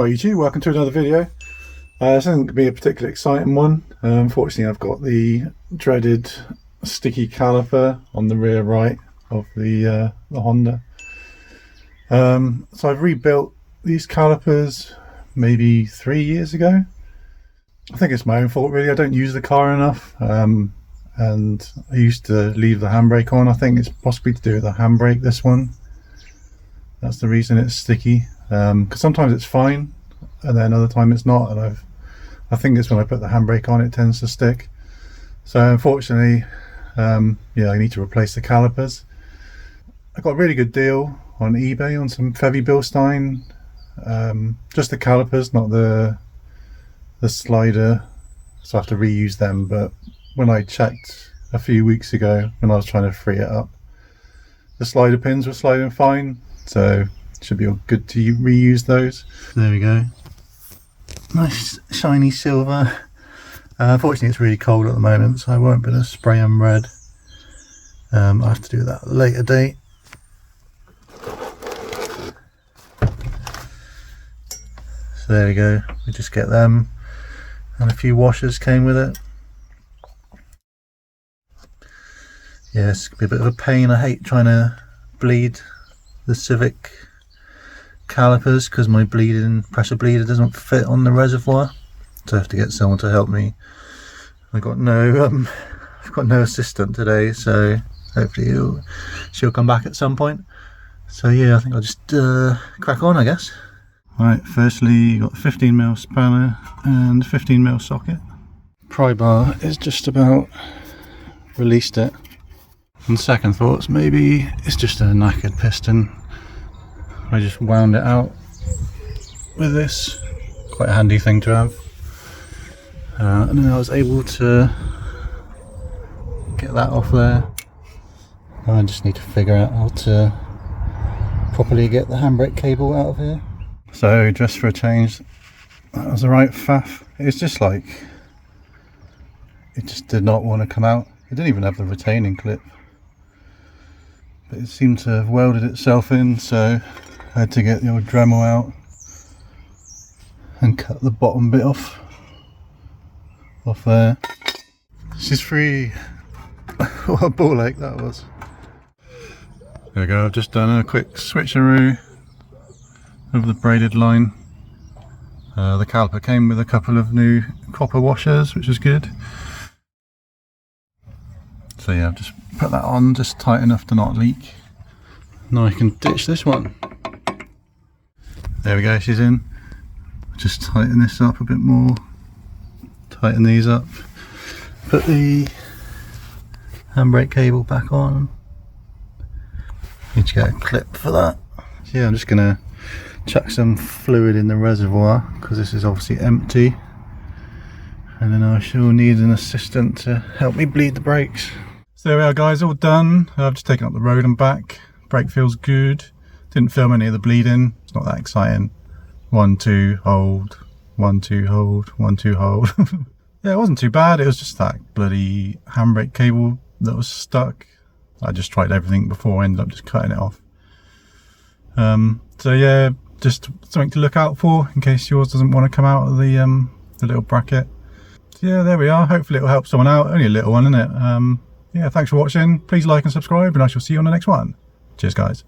Well, YouTube, welcome to another video. This isn't going to be a particularly exciting one. Unfortunately, I've got the dreaded sticky caliper on the rear right of the Honda. So I've rebuilt these calipers maybe 3 years ago. I think it's my own fault really. I don't use the car enough, and I used to leave the handbrake on. I think it's possibly to do with the handbrake, this one. That's the reason it's sticky. Because sometimes it's fine and then other time it's not, and I think it's when I put the handbrake on it tends to stick. So unfortunately, yeah, I need to replace the calipers. I got a really good deal on eBay on some Febi Bistein, just the calipers, not the slider, so I have to reuse them. But when I checked a few weeks ago when I was trying to free it up, the slider pins were sliding fine, so should be all good to reuse those. There we go, nice shiny silver. Unfortunately it's really cold at the moment, so I won't be able to spray them red. I'll have to do that at a later date. So there we go, we just get them, and a few washers came with it. Yeah, it's gonna be a bit of a pain. I hate trying to bleed the Civic calipers because my pressure bleeder doesn't fit on the reservoir, so I have to get someone to help me. I've got no assistant today, so hopefully she'll come back at some point. So yeah, I think I'll just crack on, I guess. Right, firstly you got 15mm spanner and 15mm socket. Pry bar is just about released it. On second thoughts, maybe it's just a knackered piston. I just wound it out with this, quite a handy thing to have. And then I was able to get that off there. I just need to figure out how to properly get the handbrake cable out of here. So just for a change, that was the right faff. It's just like, it just did not want to come out. It didn't even have the retaining clip, but it seemed to have welded itself in, so I had to get the old Dremel out and cut the bottom bit off there. She's free. What a ball ache that was. There we go, I've just done a quick switcheroo of the braided line. The caliper came with a couple of new copper washers, which is good. So yeah, I've just put that on just tight enough to not leak. Now I can ditch this one. There we go, she's in. Just tighten this up a bit more. Tighten these up. Put the handbrake cable back on. Need to get a clip for that. So yeah, I'm just gonna chuck some fluid in the reservoir because this is obviously empty. And then I shall need an assistant to help me bleed the brakes. So there we are guys, all done. I've just taken up the road and back. Brake feels good. Didn't film any of the bleeding. It's not that exciting. 1, 2, hold. 1, 2, hold. 1, 2, hold. Yeah, it wasn't too bad. It was just that bloody handbrake cable that was stuck. I just tried everything before I ended up just cutting it off. So yeah, just something to look out for in case yours doesn't want to come out of the little bracket. So yeah, there we are. Hopefully it'll help someone out. Only a little one, isn't it? Yeah, thanks for watching. Please like and subscribe, and I shall see you on the next one. Cheers guys.